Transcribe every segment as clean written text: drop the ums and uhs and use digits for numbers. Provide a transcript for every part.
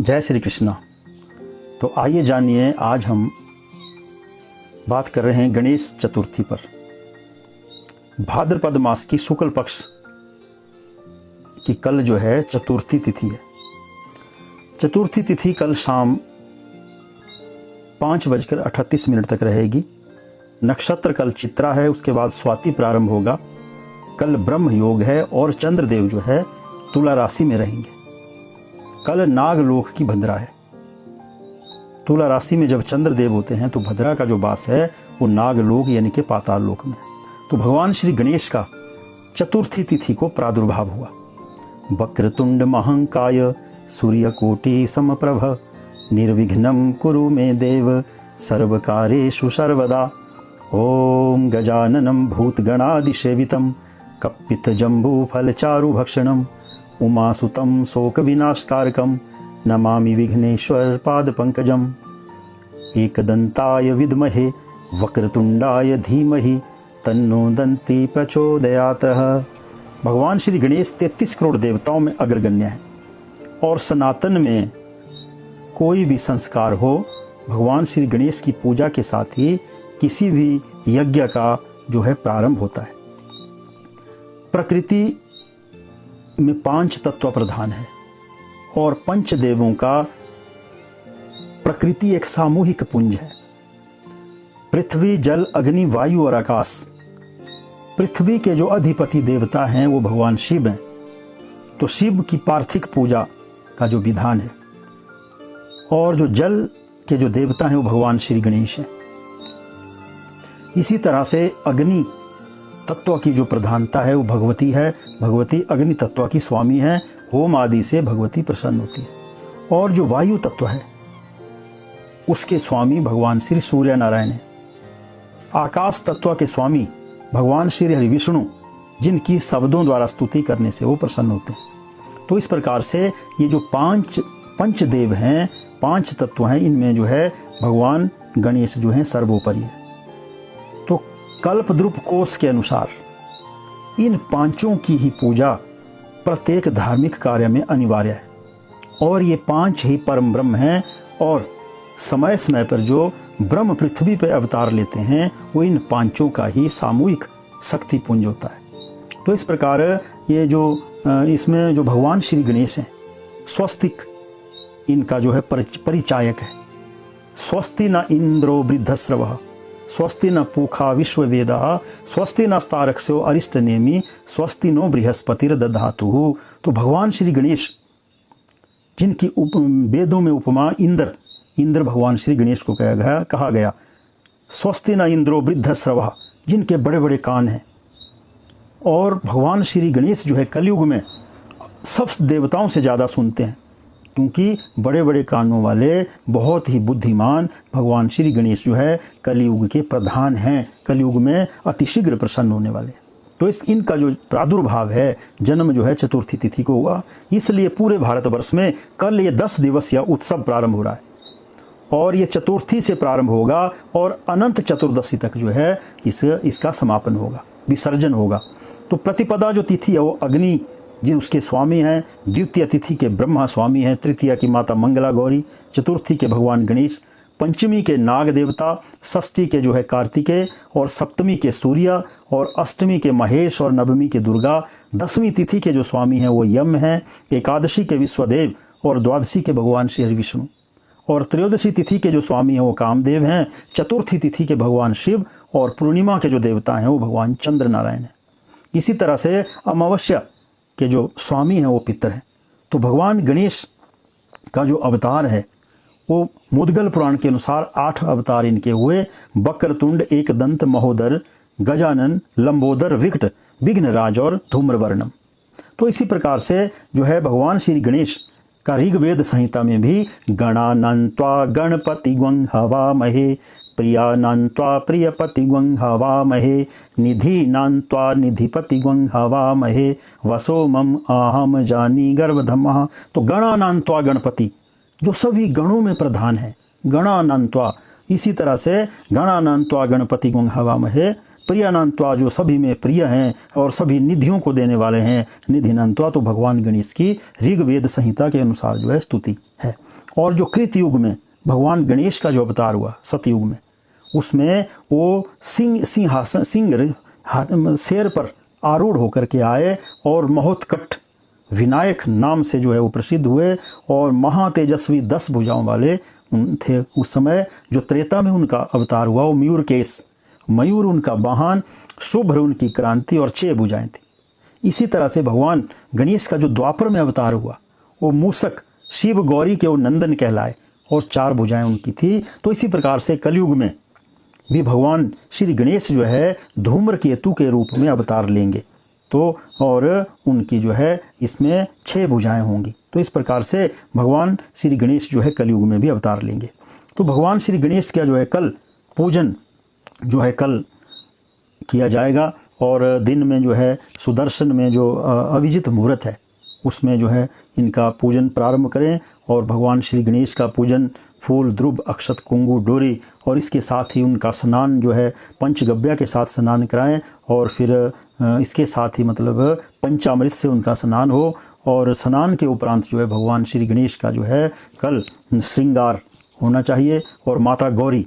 जय श्री कृष्णा। तो आइए जानिए, आज हम बात कर रहे हैं गणेश चतुर्थी पर। भाद्रपद मास की शुक्ल पक्ष की कल जो है चतुर्थी तिथि है। चतुर्थी तिथि कल शाम 5:38 तक रहेगी। नक्षत्र कल चित्रा है, उसके बाद स्वाति प्रारंभ होगा। कल ब्रह्म योग है और चंद्रदेव जो है तुला राशि में रहेंगे। कल नागलोक की भद्रा है। तुला राशि में जब चंद्रदेव होते हैं तो भद्रा का जो वास है वो नागलोक यानी कि पाताल लोक में। तो भगवान श्री गणेश का चतुर्थी तिथि को प्रादुर्भाव हुआ। वक्रतुंड महाकाय सूर्यकोटि समप्रभ निर्विघ्नं कुरु मे देव सर्वकार्येषु सर्वदा। ओम गजाननं भूतगणादिसेवितं कप्पितजम्बूफलचारुभक्षणं उमासुतं शोकविनाशकारकं नमामि विघ्नेश्वर पादपंकजम्। एकदंताय विद्महे वक्रतुंडाय धीमहि तन्नो दन्ती प्रचोदयात्। भगवान श्री गणेश 33 करोड़ देवताओं में अग्रगण्य हैं और सनातन में कोई भी संस्कार हो, भगवान श्री गणेश की पूजा के साथ ही किसी भी यज्ञ का जो है प्रारंभ होता है। प्रकृति में 5 तत्व प्रधान है और पंचदेवों का प्रकृति एक सामूहिक पुंज है। पृथ्वी, जल, अग्नि, वायु और आकाश। पृथ्वी के जो अधिपति देवता हैं वो भगवान शिव हैं। तो शिव की पार्थिव पूजा का जो विधान है, और जो जल के जो देवता हैं वो भगवान श्री गणेश हैं। इसी तरह से अग्नि तत्व की जो प्रधानता है वो भगवती है। भगवती अग्नि तत्व की स्वामी है। होम आदि से भगवती प्रसन्न होती है। और जो वायु तत्व है उसके स्वामी भगवान श्री सूर्य नारायण है। आकाश तत्व के स्वामी भगवान श्री हरि विष्णु, जिनकी शब्दों द्वारा स्तुति करने से वो प्रसन्न होते हैं। तो इस प्रकार से ये जो 5 पंचदेव हैं, 5 तत्व हैं, इनमें जो है भगवान गणेश जो हैं सर्वोपरि है। तो कल्पद्रुप कोश के अनुसार इन 5 की ही पूजा प्रत्येक धार्मिक कार्य में अनिवार्य है। और ये 5 ही परम ब्रह्म हैं और समय समय पर जो ब्रह्म पृथ्वी पर अवतार लेते हैं वो इन 5 का ही सामूहिक शक्ति पुंज होता है। तो इस प्रकार ये जो इसमें जो भगवान श्री गणेश हैं, स्वस्तिक इनका जो है परिचायक है। स्वस्ति न इंद्रो वृद्धस्रवः स्वस्ति न पूखा विश्ववेदा स्वस्ति नस्तारक्ष्यो अरिष्टनेमि स्वस्ति नो बृहस्पतिर्दधातुः। तो भगवान श्री गणेश, जिनकी वेदों में उपमा इंद्र भगवान श्री गणेश को कहा गया। स्वस्ति न इंद्रो वृद्धस्रवः, जिनके बड़े बड़े कान हैं। और भगवान श्री गणेश जो है कलयुग में सब देवताओं से ज़्यादा सुनते हैं, क्योंकि बड़े बड़े कानों वाले बहुत ही बुद्धिमान भगवान श्री गणेश जो है कलयुग के प्रधान हैं। कलयुग में अतिशीघ्र प्रसन्न होने वाले। तो इनका जो प्रादुर्भाव है, जन्म जो है चतुर्थी तिथि को हुआ। इसलिए पूरे भारतवर्ष में कल ये 10 दिवसीय उत्सव प्रारंभ हो रहा है और ये चतुर्थी से प्रारंभ होगा और अनंत चतुर्दशी तक जो है इसका समापन होगा, विसर्जन होगा। तो प्रतिपदा जो तिथि है वो अग्नि जी उसके स्वामी हैं। द्वितीय तिथि के ब्रह्मा स्वामी हैं। तृतीया की माता मंगला गौरी। चतुर्थी के भगवान गणेश। पंचमी के नाग देवता। षष्ठी के जो है कार्तिकेय और सप्तमी के सूर्य और अष्टमी के महेश और नवमी के दुर्गा। 10वीं तिथि के जो स्वामी हैं वो यम हैं। एकादशी के विश्वदेव और द्वादशी के भगवान श्री हरि विष्णु और त्रयोदशी तिथि के जो स्वामी हैं वो कामदेव हैं। चतुर्थी तिथि के भगवान शिव और पूर्णिमा के जो देवता हैं वो भगवान चंद्र नारायण हैं। इसी तरह से अमावस्या के जो स्वामी हैं वो पितर हैं। तो भगवान गणेश का जो अवतार है वो मुद्गल पुराण के अनुसार 8 अवतार इनके हुए। वक्रतुंड, एकदंत, महोदर, गजानन, लंबोदर, विकट, विघ्नराज और धूम्रवर्णम। तो इसी प्रकार से जो है भगवान श्री गणेश का ऋग्वेद संहिता में भी गणानान्त्वा गणपति ग्वं हवामहे प्रियानान्त्वा प्रियपति ग्वं हवामहे निधिनान्त्वा निधिपति ग्वं हवामहे वसो मम आहम जानी गर्भधमः। तो गणानान्त्वा गणपति जो सभी गणों में प्रधान है, गणानान्त्वा। इसी तरह से गणानान्त्वा गणपति ग्वं हवामहे प्रियानंत्वा जो सभी में प्रिय हैं और सभी निधियों को देने वाले हैं, निधिनंत्वा तो भगवान गणेश की ऋग्वेद संहिता के अनुसार जो है स्तुति है। और जो कृत युग में भगवान गणेश का जो अवतार हुआ सतयुग में, उसमें वो सिंह शेर पर आरूढ़ होकर के आए और महोत्कट विनायक नाम से जो है वो प्रसिद्ध हुए और महातेजस्वी 10 भुजाओं वाले थे। उस समय जो त्रेता में उनका अवतार हुआ वो मयूर केस, मयूर उनका वाहन, शुभ्र उनकी क्रांति और 6 भुजाएं थी। इसी तरह से भगवान गणेश का जो द्वापर में अवतार हुआ वो मूसक शिव गौरी के वो नंदन कहलाए और 4 भुजाएं उनकी थी। तो इसी प्रकार से कलयुग में भी भगवान श्री गणेश जो है धूम्रकेतु के रूप में अवतार लेंगे, तो और उनकी जो है इसमें 6 भुजाएं होंगी। तो इस प्रकार से भगवान श्री गणेश जो है कलयुग में भी अवतार लेंगे। तो भगवान श्री गणेश का जो है कल पूजन जो है कल किया जाएगा और दिन में जो है सुदर्शन में जो अभिजित मुहूर्त है उसमें जो है इनका पूजन प्रारंभ करें और भगवान श्री गणेश का पूजन फूल, ध्रुव, अक्षत, कुंगू, डोरी और इसके साथ ही उनका स्नान जो है पंचगव्य के साथ स्नान कराएं और फिर इसके साथ ही मतलब पंचामृत से उनका स्नान हो। और स्नान के उपरांत जो है भगवान श्री गणेश का जो है कल श्रृंगार होना चाहिए। और माता गौरी,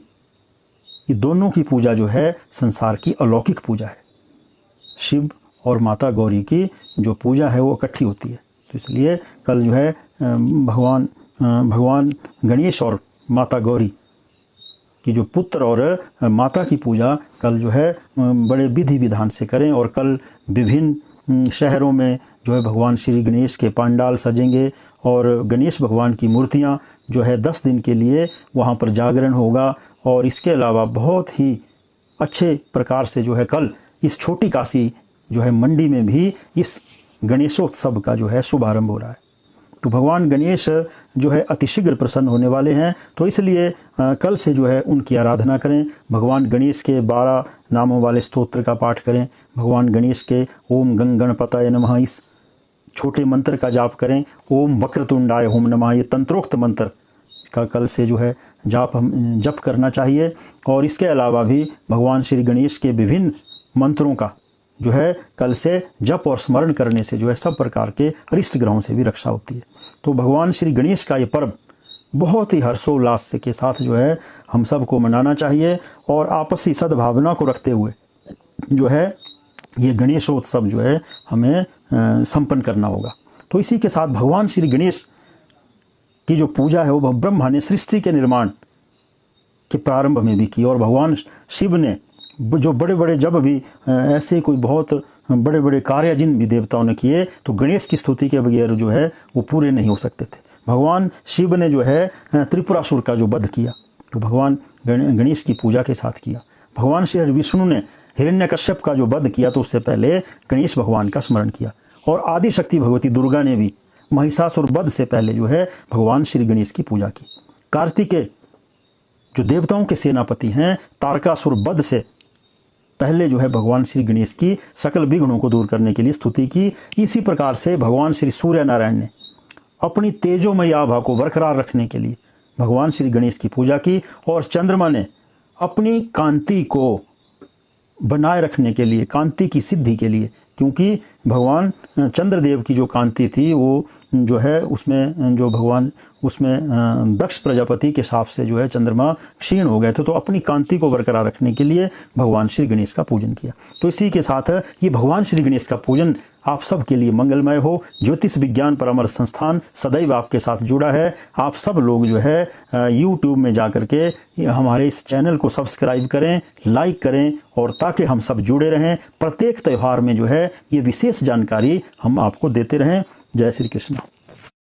ये दोनों की पूजा जो है संसार की अलौकिक पूजा है। शिव और माता गौरी की जो पूजा है वो इकट्ठी होती है। तो इसलिए कल जो है भगवान गणेश और माता गौरी की जो पुत्र और माता की पूजा कल जो है बड़े विधि विधान से करें। और कल विभिन्न शहरों में जो है भगवान श्री गणेश के पंडाल सजेंगे और गणेश भगवान की मूर्तियां जो है 10 दिन के लिए वहां पर जागरण होगा। और इसके अलावा बहुत ही अच्छे प्रकार से जो है कल इस छोटी काशी जो है मंडी में भी इस गणेशोत्सव का जो है शुभारंभ हो रहा है। तो भगवान गणेश जो है अतिशीघ्र प्रसन्न होने वाले हैं, तो इसलिए कल से जो है उनकी आराधना करें। भगवान गणेश के 12 नामों वाले स्तोत्र का पाठ करें। भगवान गणेश के ओम गणपताय नमः इस छोटे मंत्र का जाप करें। ओम वक्रतुंडाय ओम नमः, ये तंत्रोक्त मंत्र का कल से जो है जप करना चाहिए। और इसके अलावा भी भगवान श्री गणेश के विभिन्न मंत्रों का जो है कल से जप और स्मरण करने से जो है सब प्रकार के अरिष्ट ग्रहों से भी रक्षा होती है। तो भगवान श्री गणेश का ये पर्व बहुत ही हर्षोल्लास के साथ जो है हम सबको मनाना चाहिए और आपसी सद्भावना को रखते हुए जो है ये गणेशोत्सव जो है हमें संपन्न करना होगा। तो इसी के साथ भगवान श्री गणेश की जो पूजा है वो ब्रह्मा ने सृष्टि के निर्माण के प्रारंभ में भी की और भगवान शिव ने जो बड़े बड़े जब भी ऐसे कोई बहुत बड़े बड़े कार्य जिन भी देवताओं ने किए तो गणेश की स्तुति के बगैर जो है वो पूरे नहीं हो सकते थे। भगवान शिव ने जो है त्रिपुरासुर का जो वध किया तो भगवान गणेश की पूजा के साथ किया। भगवान श्री विष्णु ने हिरण्यकश्यप का जो वध किया तो उससे पहले गणेश भगवान का स्मरण किया। और आदि शक्ति भगवती दुर्गा ने भी महिषासुर वध से पहले जो है भगवान श्री गणेश की पूजा की। कार्तिकेय जो देवताओं के सेनापति हैं तारकासुर वध से पहले जो है भगवान श्री गणेश की सकल विघ्नों को दूर करने के लिए स्तुति की। इसी प्रकार से भगवान श्री सूर्य नारायण ने अपनी तेजोमय आभा को बरकरार रखने के लिए भगवान श्री गणेश की पूजा की और चंद्रमा ने अपनी कांति को बनाए रखने के लिए, कांति की सिद्धि के लिए, क्योंकि भगवान चंद्रदेव की जो कांति थी वो जो है उसमें जो भगवान उसमें दक्ष प्रजापति के हिसाब से जो है चंद्रमा क्षीण हो गए थे, तो अपनी कांति को बरकरार रखने के लिए भगवान श्री गणेश का पूजन किया। तो इसी के साथ ये भगवान श्री गणेश का पूजन आप सब के लिए मंगलमय हो। ज्योतिष विज्ञान परामर्श संस्थान सदैव आपके साथ जुड़ा है। आप सब लोग जो है YouTube में जा कर के हमारे इस चैनल को सब्सक्राइब करें, लाइक करें और ताकि हम सब जुड़े रहें। प्रत्येक त्यौहार में जो है ये विशेष जानकारी हम आपको देते रहें। जय श्री कृष्ण।